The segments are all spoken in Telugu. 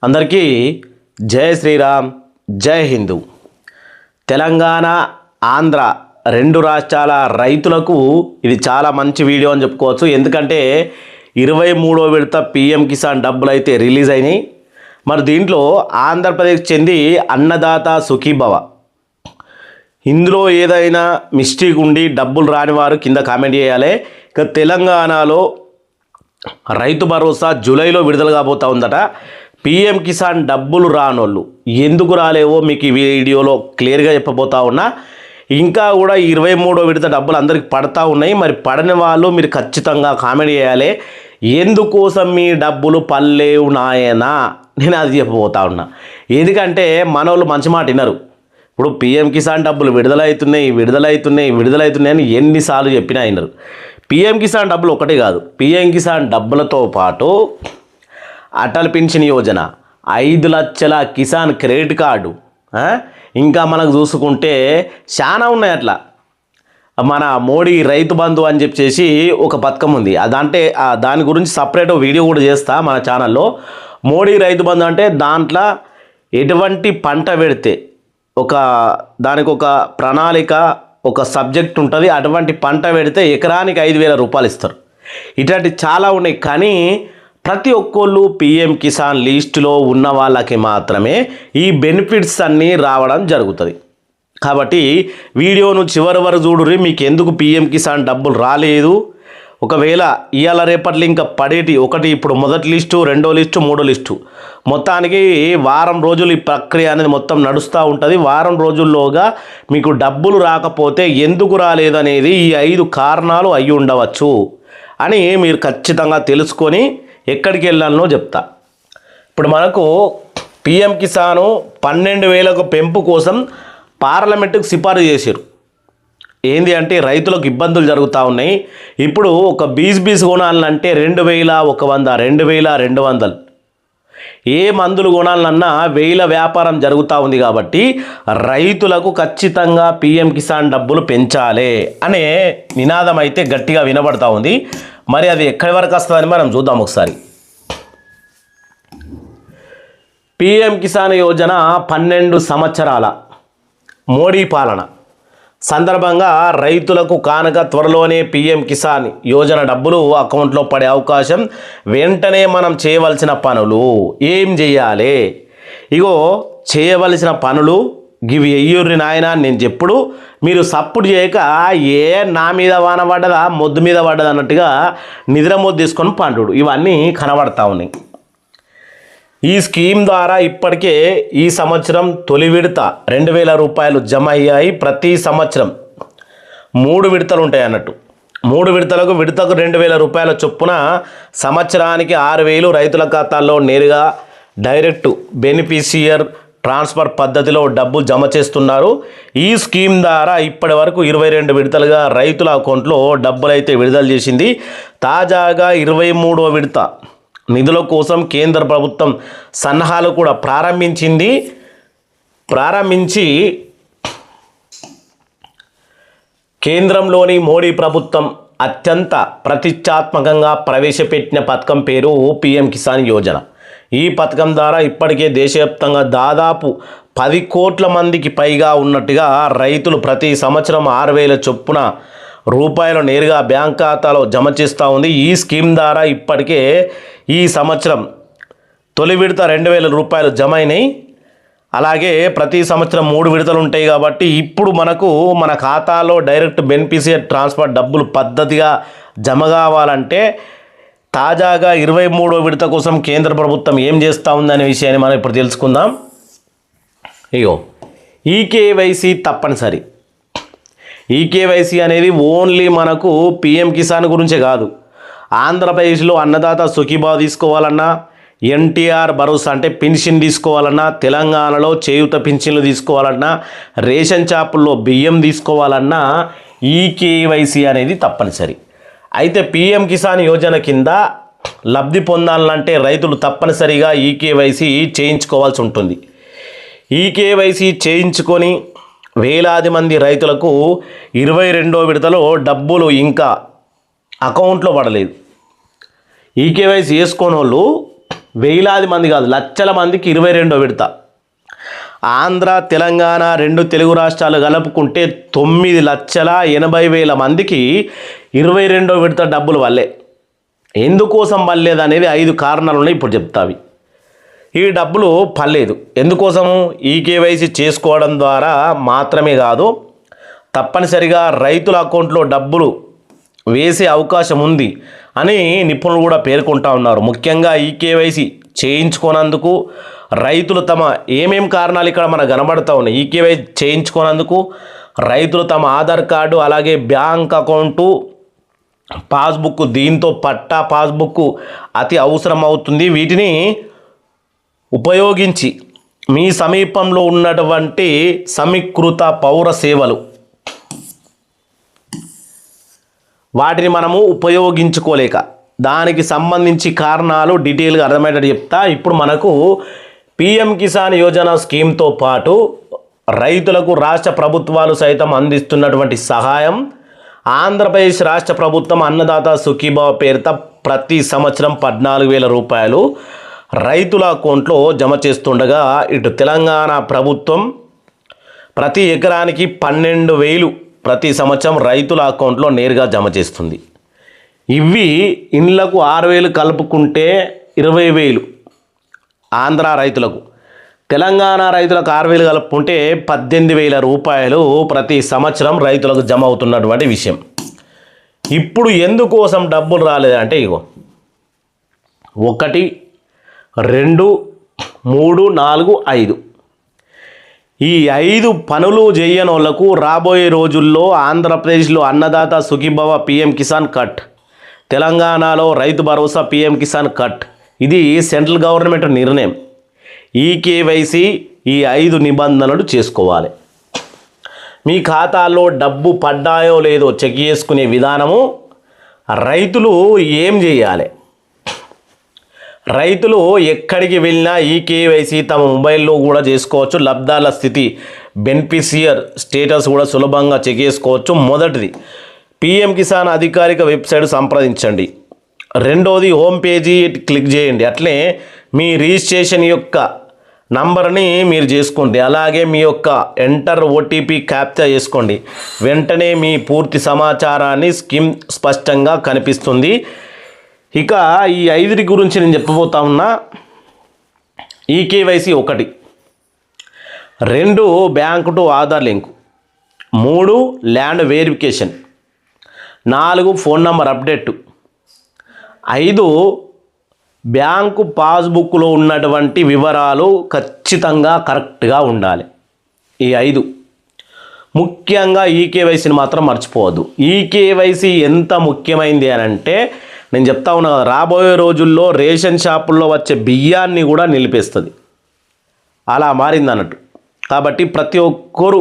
అందరికీ జై శ్రీరామ్, జై హిందూ. తెలంగాణ, ఆంధ్ర రెండు రాష్ట్రాల రైతులకు ఇది చాలా మంచి వీడియో అని చెప్పుకోవచ్చు. ఎందుకంటే 23వ విడత పిఎం కిసాన్ డబ్బులు అయితే రిలీజ్ అయినాయి. మరి దీంట్లో ఆంధ్రప్రదేశ్ చెంది అన్నదాత సుఖీభవ, ఇందులో ఏదైనా మిస్టేక్ ఉండి డబ్బులు రాని వారు కింద కామెంట్ చేయాలి. ఇక తెలంగాణలో రైతు భరోసా జూలైలో విడుదల కాబోతా ఉందట. పిఎం కిసాన్ డబ్బులు రానోళ్ళు ఎందుకు రాలేవో మీకు ఈ వీడియోలో క్లియర్గా చెప్పబోతా ఉన్నా. ఇంకా కూడా 23వ విడత డబ్బులు అందరికి పడతా ఉన్నాయి. మరి పడని వాళ్ళు మీరు ఖచ్చితంగా కామెంట్ చేయాలి. ఎందుకోసం మీ డబ్బులు పల్లేవు నాయనా, నేను అది చెప్పబోతా ఉన్నా. ఎందుకంటే మనోళ్ళు మంచి మాట వినరు. ఇప్పుడు పిఎం కిసాన్ డబ్బులు విడుదలవుతున్నాయి అని ఎన్నిసార్లు చెప్పినా వినరు. పిఎం కిసాన్ డబ్బులు ఒకటే కాదు, పిఎం కిసాన్ డబ్బులతో పాటు అటల్ పెన్షన్ యోజన, 5 లక్షల కిసాన్ క్రెడిట్ కార్డు, ఇంకా మనకు చూసుకుంటే చాలా ఉన్నాయి. అట్లా మన మోడీ రైతు బంధు అని చెప్పేసి ఒక పథకం ఉంది. అదంటే దాని గురించి సపరేట్ వీడియో కూడా చేస్తా మన ఛానల్లో. మోడీ రైతు బంధు అంటే దాంట్లో ఎటువంటి పంట పెడితే దానికి ఒక ప్రణాళిక, ఒక సబ్జెక్ట్ ఉంటుంది. అటువంటి పంట పెడితే ఎకరానికి 5,000 రూపాయలు ఇస్తారు. ఇట్లాంటి చాలా ఉన్నాయి. కానీ ప్రతి ఒక్కళ్ళు పిఎం కిసాన్ లిస్టులో ఉన్న వాళ్ళకి మాత్రమే ఈ బెనిఫిట్స్ అన్నీ రావడం జరుగుతుంది. కాబట్టి వీడియోను చివరి వరకు చూడుర్రి. మీకు ఎందుకు పిఎం కిసాన్ డబ్బులు రాలేదు, ఒకవేళ ఇవాళ రేపట్లో ఇంకా పడేటి ఒకటి, ఇప్పుడు మొదటి లిస్టు, రెండో లిస్టు, మూడో లిస్టు, మొత్తానికి వారం రోజులు ఈ ప్రక్రియ అనేది మొత్తం నడుస్తూ ఉంటుంది. వారం రోజుల్లోగా మీకు డబ్బులు రాకపోతే ఎందుకు రాలేదు అనేది ఈ 5 కారణాలు అయి ఉండవచ్చు అని మీరు ఖచ్చితంగా తెలుసుకొని ఎక్కడికి వెళ్ళాలనో చెప్తా. ఇప్పుడు మనకు పిఎం కిసాను 12,000కు పెంపు కోసం పార్లమెంటుకు సిఫారసు చేశారు. ఏంది అంటే రైతులకు ఇబ్బందులు జరుగుతూ ఉన్నాయి. ఇప్పుడు ఒక బీస్ కొనాలంటే 2,100, 2,200, ఏ మందులు కొనాలన్నా 1000 వ్యాపారం జరుగుతూ ఉంది. కాబట్టి రైతులకు ఖచ్చితంగా పిఎం కిసాన్ డబ్బులు పెంచాలి అనే నినాదం అయితే గట్టిగా వినబడతా ఉంది. మరి అది ఎక్కడి వరకు వస్తుందని మనం చూద్దాం ఒకసారి. పిఎం కిసాన్ యోజన 12 సంవత్సరాల మోడీ పాలన సందర్భంగా రైతులకు కానుక త్వరలోనే పిఎం కిసాన్ యోజన డబ్బులు అకౌంట్లో పడే అవకాశం. వెంటనే మనం చేయవలసిన పనులు ఏం చేయాలి? ఇగో చేయవలసిన పనులు గివి ఎయ్యూర్రి నాయన నేను చెప్పుడు. మీరు సప్పుడు చేయక నా మీద వాన పడ్డదా, మొద్దు మీద పడ్డదా అన్నట్టుగా నిద్ర మొద్దు తీసుకొని పండుడు ఇవన్నీ కనబడతా ఉన్నాయి. ఈ స్కీమ్ ద్వారా ఇప్పటికే ఈ సంవత్సరం తొలి విడత 2,000 రూపాయలు జమ అయ్యాయి. ప్రతి సంవత్సరం 3 విడతలు ఉంటాయి అన్నట్టు. 3 విడతకు 2,000 రూపాయల చొప్పున సంవత్సరానికి 6,000 రైతుల ఖాతాల్లో నేరుగా డైరెక్ట్ బెనిఫిషియర్ ట్రాన్స్ఫర్ పద్ధతిలో డబ్బు జమ చేస్తున్నారు. ఈ స్కీమ్ ద్వారా ఇప్పటి వరకు 22 విడతలుగా రైతుల అకౌంట్లో డబ్బులు అయితే విడుదల చేసింది. తాజాగా 23వ విడత నిధుల కోసం కేంద్ర ప్రభుత్వం సన్నాహాలు కూడా ప్రారంభించి కేంద్రంలోని మోడీ ప్రభుత్వం అత్యంత ప్రతిష్టాత్మకంగా ప్రవేశపెట్టిన పథకం పేరు పిఎం కిసాన్ యోజన. ఈ పథకం ద్వారా ఇప్పటికే దేశవ్యాప్తంగా దాదాపు 10 కోట్ల మందికి పైగా ఉన్నట్టుగా రైతులు ప్రతి సంవత్సరం 6,000 చొప్పున రూపాయలు నేరుగా బ్యాంక్ ఖాతాలో జమ చేస్తూ ఉంది. ఈ స్కీమ్ ద్వారా ఇప్పటికే ఈ సంవత్సరం తొలి విడత 2,000 రూపాయలు జమ అయినాయి. అలాగే ప్రతి సంవత్సరం 3 విడతలు ఉంటాయి. కాబట్టి ఇప్పుడు మన ఖాతాలో డైరెక్ట్ బెనిఫిషియర్ ట్రాన్స్ఫర్ డబ్బులు పద్ధతిగా జమ కావాలంటే తాజాగా 23వ విడత కోసం కేంద్ర ప్రభుత్వం ఏం చేస్తూ ఉందనే విషయాన్ని మనం ఇప్పుడు తెలుసుకుందాం. ఈకేవైసీ తప్పనిసరి. ఈకేవైసీ అనేది ఓన్లీ మనకు పిఎం కిసాన్ గురించే కాదు. ఆంధ్రప్రదేశ్లో అన్నదాత సుఖీభావ తీసుకోవాలన్నా, ఎన్టీఆర్ భరోసా అంటే పెన్షన్ తీసుకోవాలన్నా, తెలంగాణలో చేయూత పెన్షన్లు తీసుకోవాలన్నా, రేషన్ షాపుల్లో బియ్యం తీసుకోవాలన్నా ఈకేవైసీ అనేది తప్పనిసరి. అయితే పిఎం కిసాన్ యోజన కింద లబ్ధి పొందాలంటే రైతులు తప్పనిసరిగా ఈకేవైసీ చేయించుకోవాల్సి ఉంటుంది. ఈకేవైసీ చేయించుకొని వేలాది మంది రైతులకు 22వ విడతలో డబ్బులు ఇంకా అకౌంట్లో పడలేదు. ఈకేవైసీ చేసుకోని వాళ్ళు వేలాది మంది కాదు, లక్షల మందికి 22వ విడత. ఆంధ్ర తెలంగాణ 2 తెలుగు రాష్ట్రాలు కలుపుకుంటే 9,80,000 మందికి 22వ విడత డబ్బులు వల్లే. ఎందుకోసం పడలేదు అనేది 5 కారణాలు ఉన్నాయి, ఇప్పుడు చెప్తావి. ఈ డబ్బులు పడలేదు ఎందుకోసము? ఈకేవైసీ చేసుకోవడం ద్వారా మాత్రమే కాదు, తప్పనిసరిగా రైతుల అకౌంట్లో డబ్బులు వేసే అవకాశం ఉంది అని నిపుణులు కూడా పేర్కొంటా ఉన్నారు. ముఖ్యంగా ఈకేవైసీ చేయించుకోనందుకు రైతులు తమ ఏమేం కారణాలు ఇక్కడ మనకు కనబడతా ఉన్నాయి. ఈకేవైసీ చేయించుకోనందుకు రైతులు తమ ఆధార్ కార్డు, అలాగే బ్యాంక్ అకౌంటు, పాస్బుక్, దీంతో పట్టా పాస్బుక్ అతి అవసరం అవుతుంది. వీటిని ఉపయోగించి మీ సమీపంలో ఉన్నటువంటి సమీకృత పౌర సేవలు వాటిని మనము ఉపయోగించుకోలేక, దానికి సంబంధించి కారణాలు డీటెయిల్గా అర్థమయ్యేటట్టు చెప్తా. ఇప్పుడు మనకు పిఎం కిసాన్ యోజన స్కీమ్తో పాటు రైతులకు రాష్ట్ర ప్రభుత్వాలు సైతం అందిస్తున్నటువంటి సహాయం, ఆంధ్రప్రదేశ్ రాష్ట్ర ప్రభుత్వం అన్నదాత సుఖీభావ పేరిట ప్రతి సంవత్సరం 14,000 రూపాయలు రైతుల అకౌంట్లో జమ చేస్తుండగా, ఇటు తెలంగాణ ప్రభుత్వం ప్రతి ఎకరానికి 12,000 ప్రతి సంవత్సరం రైతుల అకౌంట్లో నేరుగా జమ చేస్తుంది. ఇవి ఇండ్లకు 6,000 కలుపుకుంటే 20,000 ఆంధ్ర రైతులకు, తెలంగాణ రైతులకు 6,000 కలుపుకుంటే 18,000 రూపాయలు ప్రతి సంవత్సరం రైతులకు జమ అవుతున్నటువంటి విషయం. ఇప్పుడు ఎందుకోసం డబ్బులు రాలేదంటే ఇగో 1, 2, 3, 4, 5 ఈ 5 పనులు చేయని వాళ్లకు రాబోయే రోజుల్లో ఆంధ్రప్రదేశ్లో అన్నదాత సుఖీభవ పిఎం కిసాన్ కట్, తెలంగాణలో రైతు భరోసా పిఎం కిసాన్ కట్, ఇది సెంట్రల్ గవర్నమెంట్ నిర్ణయం. ఈకేవైసీ ఈ 5 నిబంధనలు చేసుకోవాలి. మీ ఖాతాలో డబ్బు పడ్డాయో లేదో చెక్ చేసుకునే విధానము. రైతులు ఏం చేయాలి? రైతులు ఎక్కడికి వెళ్ళినా ఈకేవైసీ తమ మొబైల్లో కూడా చేసుకోవచ్చు. లబ్ధాల స్థితి, బెనిఫిషియర్ స్టేటస్ కూడా సులభంగా చెక్ చేసుకోవచ్చు. మొదటిది, పిఎం కిసాన్ అధికారిక వెబ్సైట్ సంప్రదించండి. రెండోది, హోమ్ పేజీ క్లిక్ చేయండి. అట్లే మీ రిజిస్ట్రేషన్ యొక్క నంబర్ని మీరు చేసుకోండి. అలాగే మీ యొక్క ఎంటర్ ఓటీపీ క్యాప్చర్ చేసుకోండి. వెంటనే మీ పూర్తి సమాచారాన్ని స్కీమ్ స్పష్టంగా కనిపిస్తుంది. ఇక ఈ 5 గురించి నేను చెప్పబోతా ఉన్నా. EKYC 1, 2 bank to Aadhaar link, 3 land verification, 4 phone number update, 5 bank పాస్బుక్లో ఉన్నటువంటి వివరాలు ఖచ్చితంగా కరెక్ట్గా ఉండాలి. ఈ 5 ముఖ్యంగా ఈకేవైసీని మాత్రం మర్చిపోవద్దు. ఈకేవైసీ ఎంత ముఖ్యమైంది అని అంటే, నేను చెప్తా ఉన్నా కదా, రాబోయే రోజుల్లో రేషన్ షాపుల్లో వచ్చే బియ్యాన్ని కూడా నిలిపేస్తుంది. అలా మారింది అన్నట్టు. కాబట్టి ప్రతి ఒక్కరూ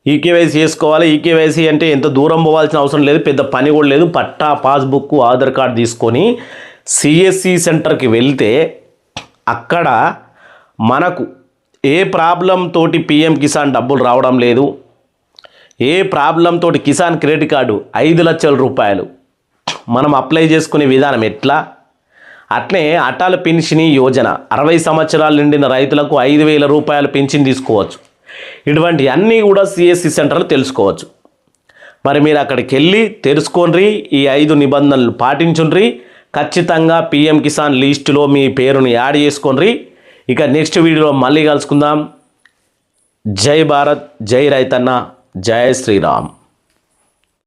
ఈకేవైసీ చేసుకోవాలి. ఈకేవైసీ అంటే ఎంత దూరం పోవాల్సిన అవసరం లేదు, పెద్ద పని కూడా లేదు. పట్టా, పాస్బుక్, ఆధార్ కార్డు తీసుకొని సిఎస్సి సెంటర్కి వెళ్తే అక్కడ మనకు ఏ ప్రాబ్లం తోటి పిఎం కిసాన్ డబ్బులు రావడం లేదు, ఏ ప్రాబ్లం తోటి కిసాన్ క్రెడిట్ కార్డు 5 లక్షల రూపాయలు మనం అప్లై చేసుకునే విధానం ఎట్లా, అట్లే అటల్ పెన్షన్ యోజన 60 సంవత్సరాలు నిండిన రైతులకు 5,000 రూపాయలు పెన్షన్ తీసుకోవచ్చు. ఇటువంటి అన్నీ కూడా సిఎస్సి సెంటర్లో తెలుసుకోవచ్చు. మరి మీరు అక్కడికి వెళ్ళి తెలుసుకోండి, ఈ 5 నిబంధనలు పాటించుండ్రి. ఖచ్చితంగా పిఎం కిసాన్ లిస్టులో మీ పేరుని యాడ్ చేసుకోండి. ఇక నెక్స్ట్ వీడియోలో మళ్ళీ కలుసుకుందాం. జై భారత్, జై రైతన్న, జై శ్రీరామ్.